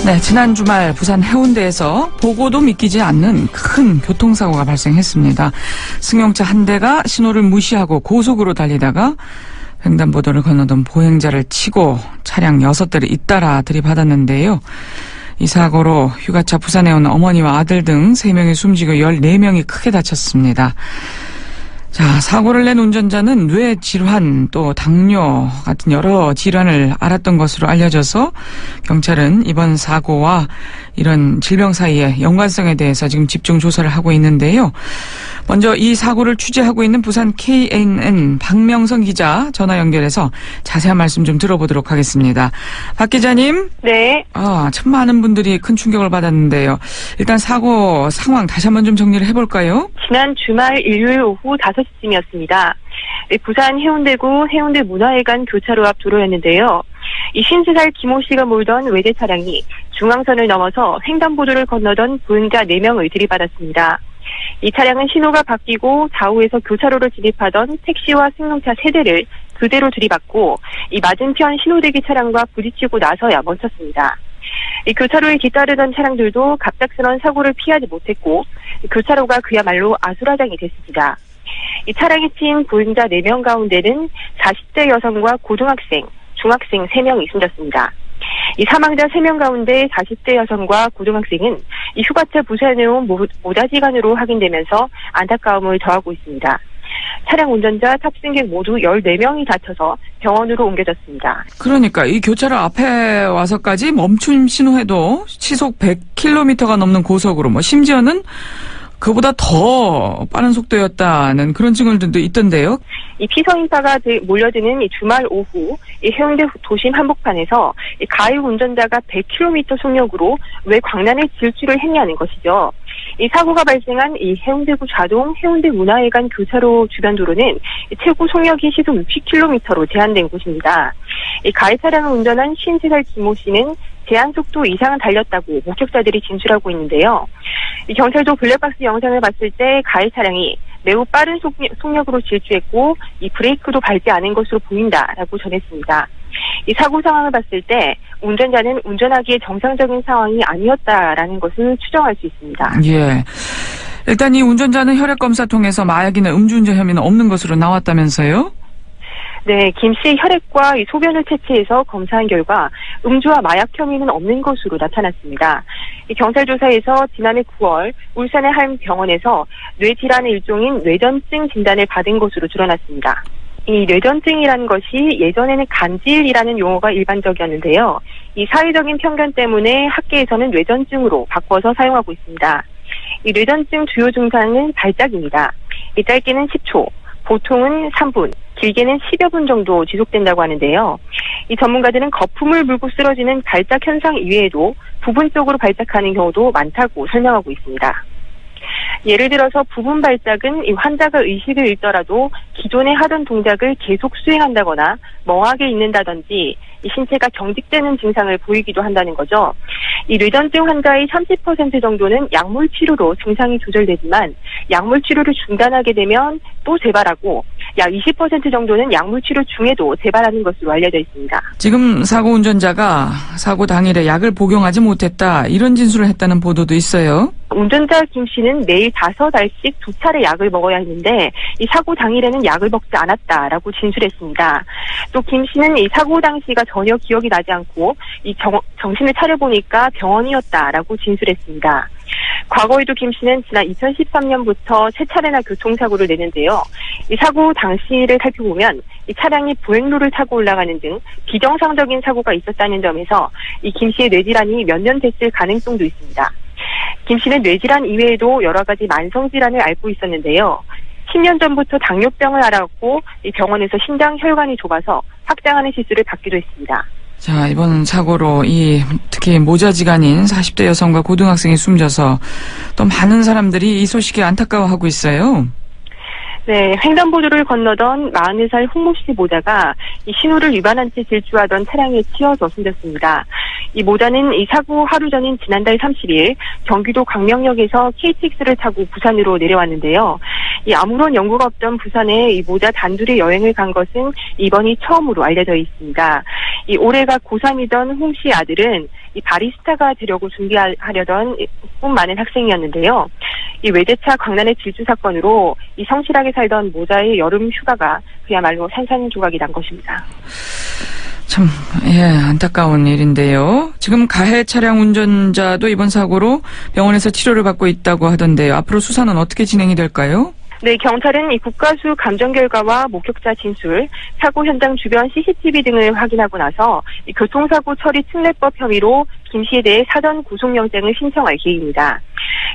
네, 지난 주말 부산 해운대에서 보고도 믿기지 않는 큰 교통사고가 발생했습니다. 승용차 한 대가 신호를 무시하고 고속으로 달리다가 횡단보도를 건너던 보행자를 치고 차량 6대를 잇따라 들이받았는데요. 이 사고로 휴가차 부산에 온 어머니와 아들 등 3명이 숨지고 14명이 크게 다쳤습니다. 자, 사고를 낸 운전자는 뇌 질환 또 당뇨 같은 여러 질환을 앓았던 것으로 알려져서 경찰은 이번 사고와 이런 질병 사이의 연관성에 대해서 지금 집중 조사를 하고 있는데요. 먼저 이 사고를 취재하고 있는 부산 KNN 박명성 기자 전화 연결해서 자세한 말씀 좀 들어보도록 하겠습니다. 박 기자님. 네. 참 많은 분들이 큰 충격을 받았는데요. 일단 사고 상황 다시 한번 좀 정리를 해볼까요? 지난 주말 일요일 오후 5시쯤이었습니다. 부산 해운대구 해운대 문화회관 교차로 앞 도로였는데요. 이 53살 김호 씨가 몰던 외제 차량이 중앙선을 넘어서 횡단보도를 건너던 보행자 4명을 들이받았습니다. 이 차량은 신호가 바뀌고 좌우에서 교차로를 진입하던 택시와 승용차 3대를 그대로 들이받고 이 맞은편 신호대기 차량과 부딪히고 나서야 멈췄습니다. 이 교차로에 뒤따르던 차량들도 갑작스러운 사고를 피하지 못했고 교차로가 그야말로 아수라장이 됐습니다. 이 차량에 치인 보행자 4명 가운데는 40대 여성과 고등학생, 중학생 3명이 숨졌습니다. 이 사망자 3명 가운데 40대 여성과 고등학생은 이 휴가차 부산에 온 모자지간으로 확인되면서 안타까움을 더하고 있습니다. 차량 운전자 탑승객 모두 14명이 다쳐서 병원으로 옮겨졌습니다. 그러니까 이 교차로 앞에 와서까지 멈춤 신호해도 시속 100km가 넘는 고속으로 심지어는 그보다 더 빠른 속도였다는 그런 증언들도 있던데요. 이 피서인파가 몰려드는 이 주말 오후 이 해운대 도심 한복판에서 이 가해 운전자가 100km 속력으로 왜 광란의 질주를 했냐는 것이죠. 이 사고가 발생한 이 해운대구 좌동 해운대 문화회관 교차로 주변 도로는 최고 속력이 시속 60km로 제한된 곳입니다. 이 가해 차량을 운전한 53살 김호 씨는 제한 속도 이상은 달렸다고 목격자들이 진술하고 있는데요. 이 경찰도 블랙박스 영상을 봤을 때 가해 차량이 매우 빠른 속력으로 질주했고 이 브레이크도 밟지 않은 것으로 보인다라고 전했습니다. 이 사고 상황을 봤을 때 운전자는 운전하기에 정상적인 상황이 아니었다라는 것을 추정할 수 있습니다. 예. 일단 이 운전자는 혈액 검사 통해서 마약이나 음주운전 혐의는 없는 것으로 나왔다면서요? 네, 김 씨의 혈액과 이 소변을 채취해서 검사한 결과 음주와 마약 혐의는 없는 것으로 나타났습니다. 이 경찰 조사에서 지난해 9월 울산의 한 병원에서 뇌질환의 일종인 뇌전증 진단을 받은 것으로 드러났습니다. 이 뇌전증이라는 것이 예전에는 간질이라는 용어가 일반적이었는데요. 이 사회적인 편견 때문에 학계에서는 뇌전증으로 바꿔서 사용하고 있습니다. 이 뇌전증 주요 증상은 발작입니다. 이 짧게는 10초, 보통은 3분, 길게는 10여 분 정도 지속된다고 하는데요. 이 전문가들은 거품을 물고 쓰러지는 발작 현상 이외에도 부분적으로 발작하는 경우도 많다고 설명하고 있습니다. 예를 들어서 부분 발작은 이 환자가 의식을 잃더라도 기존에 하던 동작을 계속 수행한다거나 멍하게 있는다든지 이 신체가 경직되는 증상을 보이기도 한다는 거죠. 이 뇌전증 환자의 30% 정도는 약물 치료로 증상이 조절되지만 약물 치료를 중단하게 되면 또 재발하고 약 20% 정도는 약물 치료 중에도 재발하는 것으로 알려져 있습니다. 지금 사고 운전자가 사고 당일에 약을 복용하지 못했다 이런 진술을 했다는 보도도 있어요. 운전자 김 씨는 매일 5알씩 2차례 약을 먹어야 했는데 이 사고 당일에는 약을 먹지 않았다라고 진술했습니다. 또 김 씨는 이 사고 당시가 전혀 기억이 나지 않고 이 정신을 차려보니까 병원이었다라고 진술했습니다. 과거에도 김 씨는 지난 2013년부터 3차례나 교통사고를 내는데요. 이 사고 당시를 살펴보면 이 차량이 보행로를 타고 올라가는 등 비정상적인 사고가 있었다는 점에서 이 김 씨의 뇌질환이 몇 년 됐을 가능성도 있습니다. 김 씨는 뇌질환 이외에도 여러 가지 만성질환을 앓고 있었는데요. 10년 전부터 당뇨병을 앓았고 이 병원에서 신장 혈관이 좁아서 확장하는 시술을 받기도 했습니다. 자, 이번 사고로 특히 모자지간인 40대 여성과 고등학생이 숨져서 또 많은 사람들이 이 소식에 안타까워하고 있어요. 네, 횡단보도를 건너던 40살 홍모 씨 모자가 이 신호를 위반한 채 질주하던 차량에 치여서 숨졌습니다. 이 모자는 이 사고 하루 전인 지난달 30일 경기도 광명역에서 KTX를 타고 부산으로 내려왔는데요. 이 아무런 연고가 없던 부산에 이 모자 단둘이 여행을 간 것은 이번이 처음으로 알려져 있습니다. 이 올해가 고3이던 홍 씨의 아들은 이 바리스타가 되려고 준비하려던 꿈 많은 학생이었는데요. 이 외제차 광란의 질주 사건으로 이 성실하게 살던 모자의 여름 휴가가 그야말로 산산조각이 난 것입니다. 참, 안타까운 일인데요. 지금 가해 차량 운전자도 이번 사고로 병원에서 치료를 받고 있다고 하던데요. 앞으로 수사는 어떻게 진행이 될까요? 네, 경찰은 이 국가수 감정 결과와 목격자 진술, 사고 현장 주변 CCTV 등을 확인하고 나서 이 교통사고 처리 특례법 혐의로 김 씨에 대해 사전 구속영장을 신청할 계획입니다.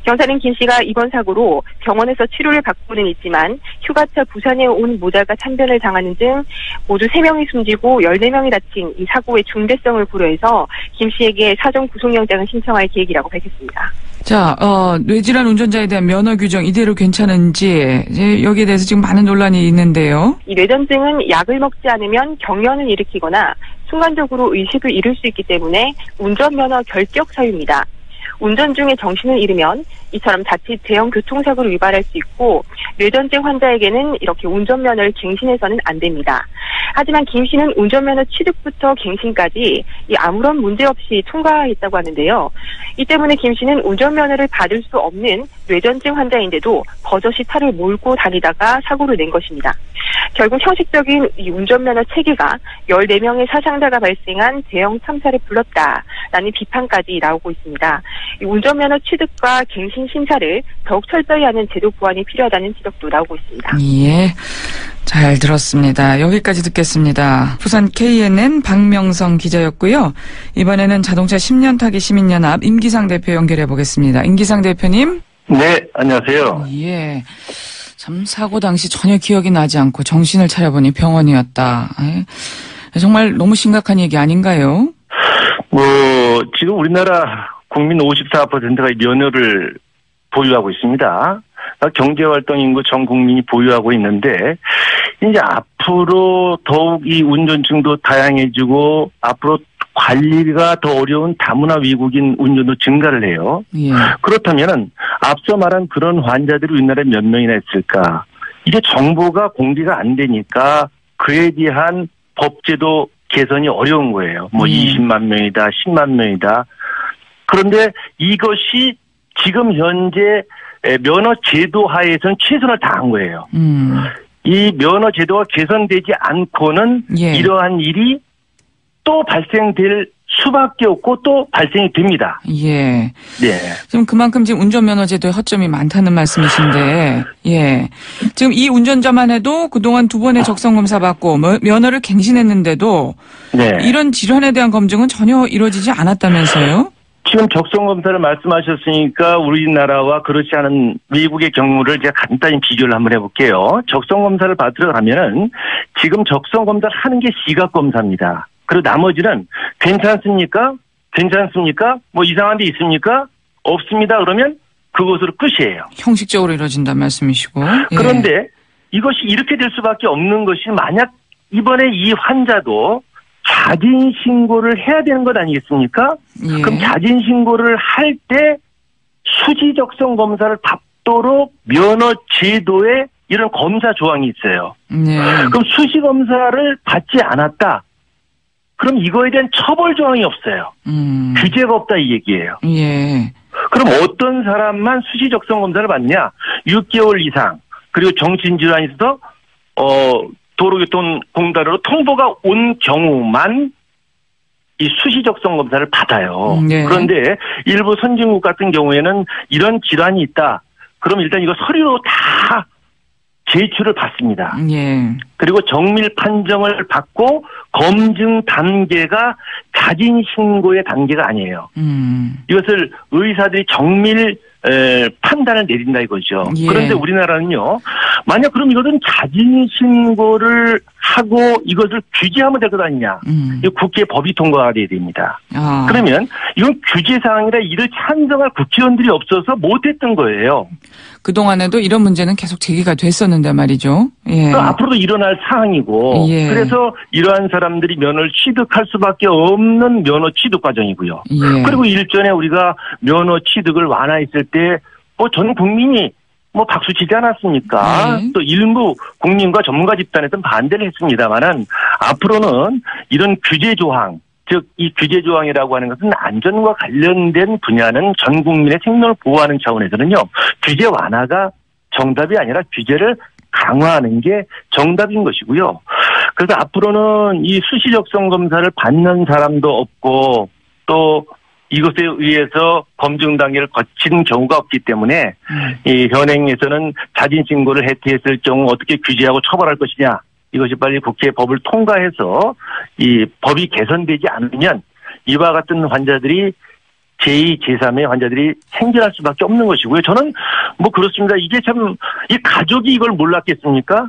경찰은 김 씨가 이번 사고로 병원에서 치료를 받고는 있지만 휴가차 부산에 온 모자가 참변을 당하는 등 모두 3명이 숨지고 14명이 다친 이 사고의 중대성을 고려해서 김 씨에게 사전 구속영장을 신청할 계획이라고 밝혔습니다. 자, 뇌질환 운전자에 대한 면허 규정 이대로 괜찮은지 여기에 대해서 지금 많은 논란이 있는데요. 이 뇌전증은 약을 먹지 않으면 경련을 일으키거나 순간적으로 의식을 잃을 수 있기 때문에 운전면허 결격 사유입니다. 운전 중에 정신을 잃으면 이처럼 자칫 대형 교통사고를 유발할 수 있고 뇌전증 환자에게는 이렇게 운전면허를 갱신해서는 안 됩니다. 하지만 김 씨는 운전면허 취득부터 갱신까지 아무런 문제 없이 통과했다고 하는데요. 이 때문에 김 씨는 운전면허를 받을 수 없는 뇌전증 환자인데도 버젓이 차를 몰고 다니다가 사고를 낸 것입니다. 결국 형식적인 이 운전면허 체계가 14명의 사상자가 발생한 대형 참사를 불렀다라는 비판까지 나오고 있습니다. 이 운전면허 취득과 갱신 심사를 더욱 철저히 하는 제도 보완이 필요하다는 지적도 나오고 있습니다. 예, 잘 들었습니다. 여기까지 듣겠습니다. 부산 KNN 박명성 기자였고요. 이번에는 자동차 10년 타기 시민연합 임기상 대표 연결해 보겠습니다. 임기상 대표님. 네, 안녕하세요. 예. 참 사고 당시 전혀 기억이 나지 않고 정신을 차려보니 병원이었다. 정말 너무 심각한 얘기 아닌가요? 지금 우리나라 국민 54%가 면허를 보유하고 있습니다. 경제활동 인구 전 국민이 보유하고 있는데 이제 앞으로 더욱 이 운전증도 다양해지고 앞으로 관리가 더 어려운 다문화 외국인 운전도 증가를 해요. 예. 그렇다면은 앞서 말한 그런 환자들이 우리나라에 몇 명이나 있을까? 이게 정보가 공개가 안 되니까 그에 대한 법제도 개선이 어려운 거예요. 20만 명이다, 10만 명이다. 그런데 이것이 지금 현재 면허 제도 하에서는 최선을 다한 거예요. 이 면허 제도가 개선되지 않고는 이러한 일이 또 발생될 수밖에 없고 또 발생이 됩니다. 예. 네. 지금 그만큼 지금 운전면허 제도에 허점이 많다는 말씀이신데, 예. 지금 이 운전자만 해도 그동안 2번의 적성검사 받고 면허를 갱신했는데도 네. 이런 질환에 대한 검증은 전혀 이루어지지 않았다면서요? 지금 적성검사를 말씀하셨으니까 우리나라와 그렇지 않은 외국의 경우를 제가 간단히 비교를 한번 해볼게요. 적성검사를 받으러 가면은 지금 적성검사를 하는 게 시각검사입니다. 그리고 나머지는 괜찮습니까? 괜찮습니까? 뭐 이상한 데 있습니까? 없습니다. 그러면 그것으로 끝이에요. 형식적으로 이루어진다는 말씀이시고. 예. 그런데 이것이 이렇게 될 수밖에 없는 것이 만약 이번에 이 환자도 자진신고를 해야 되는 것 아니겠습니까? 예. 그럼 자진신고를 할 때 수지적성 검사를 받도록 면허 제도에 이런 검사 조항이 있어요. 네. 그럼 수시검사를 받지 않았다. 그럼 이거에 대한 처벌 조항이 없어요. 규제가 없다 이 얘기예요. 예. 그럼 어떤 사람만 수시적성 검사를 받냐? 6개월 이상 그리고 정신질환이 있어서 도로교통공단으로 통보가 온 경우만 이 수시적성 검사를 받아요. 네. 그런데 일부 선진국 같은 경우에는 이런 질환이 있다. 그럼 일단 이거 서류로 다 제출을 받습니다. 예. 그리고 정밀 판정을 받고 검증 단계가 자진 신고의 단계가 아니에요. 이것을 의사들이 정밀 판단을 내린다 이거죠. 예. 그런데 우리나라는요. 만약 그럼 이것은 자진 신고를 하고 이것을 규제하면 될 것 아니냐. 국회 법이 통과가 돼야 됩니다. 아. 그러면 이건 규제 사항이라 이를 찬성할 국회의원들이 없어서 못했던 거예요. 그동안에도 이런 문제는 계속 제기가 됐었는데 말이죠. 예. 앞으로도 일어날 사항이고 예. 그래서 이러한 사람들이 면허를 취득할 수밖에 없는 면허 취득 과정이고요. 예. 그리고 일전에 우리가 면허 취득을 완화했을 때 전 국민이 뭐 박수 치지 않았습니까? 네. 또 일부 국민과 전문가 집단에서는 반대를 했습니다만은 앞으로는 이런 규제 조항, 즉 이 규제 조항이라고 하는 것은 안전과 관련된 분야는 전 국민의 생명을 보호하는 차원에서는요. 규제 완화가 정답이 아니라 규제를 강화하는 게 정답인 것이고요. 그래서 앞으로는 이 수시적성 검사를 받는 사람도 없고 또 이것에 의해서 검증 단계를 거친 경우가 없기 때문에 이 현행에서는 자진 신고를 해태했을 경우 어떻게 규제하고 처벌할 것이냐, 이것이 빨리 국회 법을 통과해서 이 법이 개선되지 않으면 이와 같은 환자들이 제2, 제3의 환자들이 생겨날 수밖에 없는 것이고요. 저는 뭐 그렇습니다. 이게 참 이 가족이 이걸 몰랐겠습니까?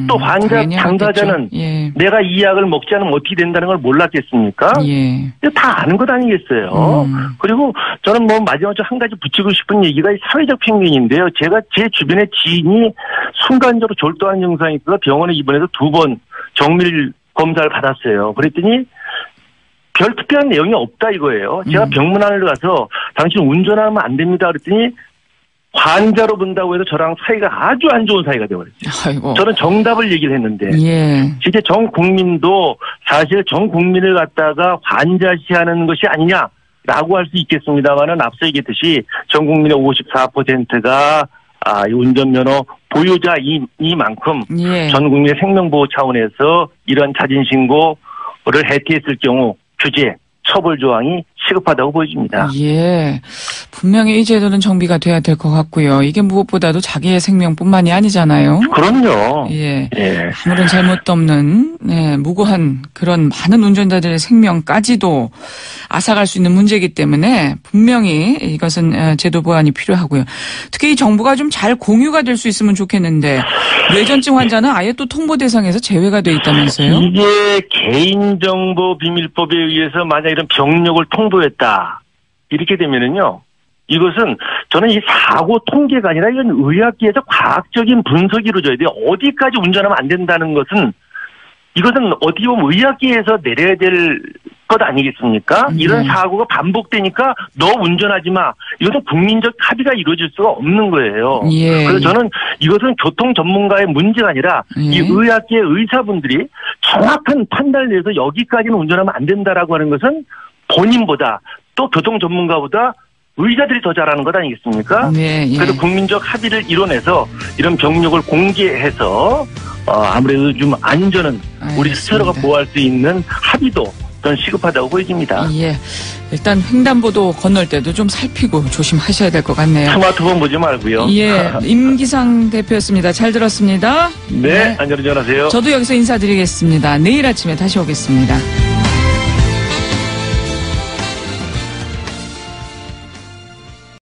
또 환자 당사자는 예. 내가 이 약을 먹지 않으면 어떻게 된다는 걸 몰랐겠습니까? 예. 다 아는 것 아니겠어요. 그리고 저는 뭐 마지막으로 한 가지 붙이고 싶은 얘기가 이 사회적 편견인데요. 제가 제 주변의 지인이 순간적으로 졸도한 증상이 있어서 병원에 입원해서 2번 정밀 검사를 받았어요. 그랬더니 별 특별한 내용이 없다 이거예요. 제가 병문안을 가서 당신 운전하면 안 됩니다 그랬더니 환자로 본다고 해서 저랑 사이가 아주 안 좋은 사이가 되어버렸어요. 아이고. 저는 정답을 얘기를 했는데 예. 이제 전 국민도 사실 전 국민을 갖다가 환자시하는 것이 아니냐라고 할 수 있겠습니다만은 앞서 얘기했듯이 전 국민의 54%가 이 운전면허 보유자이만큼 예. 전 국민의 생명보호 차원에서 이런 자진신고를 해태했을 경우 규제, 처벌 조항이 시급하다고 보여집니다. 예. 분명히 이 제도는 정비가 돼야 될 것 같고요. 이게 무엇보다도 자기의 생명뿐만이 아니잖아요. 그럼요. 예. 예. 아무런 잘못도 없는 무고한 그런 많은 운전자들의 생명까지도 앗아갈 수 있는 문제이기 때문에 분명히 이것은 제도 보완이 필요하고요. 특히 이 정보가 좀 잘 공유가 될 수 있으면 좋겠는데 뇌전증 환자는 아예 또 통보 대상에서 제외가 돼 있다면서요? 이게 개인정보비밀법에 의해서 만약 이런 병력을 통보했다 이렇게 되면은요. 이것은 저는 이 사고 통계가 아니라 이건 의학계에서 과학적인 분석이 이루어져야 돼요. 어디까지 운전하면 안 된다는 것은 이것은 어떻게 보면 의학계에서 내려야 될 것 아니겠습니까? 이런 사고가 반복되니까 너 운전하지 마. 이것은 국민적 합의가 이루어질 수가 없는 거예요. 예. 그래서 저는 이것은 교통 전문가의 문제가 아니라 이 의학계 의사분들이 정확한 판단을 내서 여기까지는 운전하면 안 된다라고 하는 것은 본인보다 또 교통 전문가보다 의사들이 더 잘하는 것 아니겠습니까? 네, 예. 그래서 국민적 합의를 이뤄내서 이런 병력을 공개해서 아무래도 좀 안전은 우리 스스로가 보호할 수 있는 합의도 저는 시급하다고 보여집니다. 예. 일단 횡단보도 건널 때도 좀 살피고 조심하셔야 될 것 같네요. 스마트폰 보지 말고요. 예. 임기상 대표였습니다. 잘 들었습니다. 네, 안전운전하세요. 저도 여기서 인사드리겠습니다. 내일 아침에 다시 오겠습니다.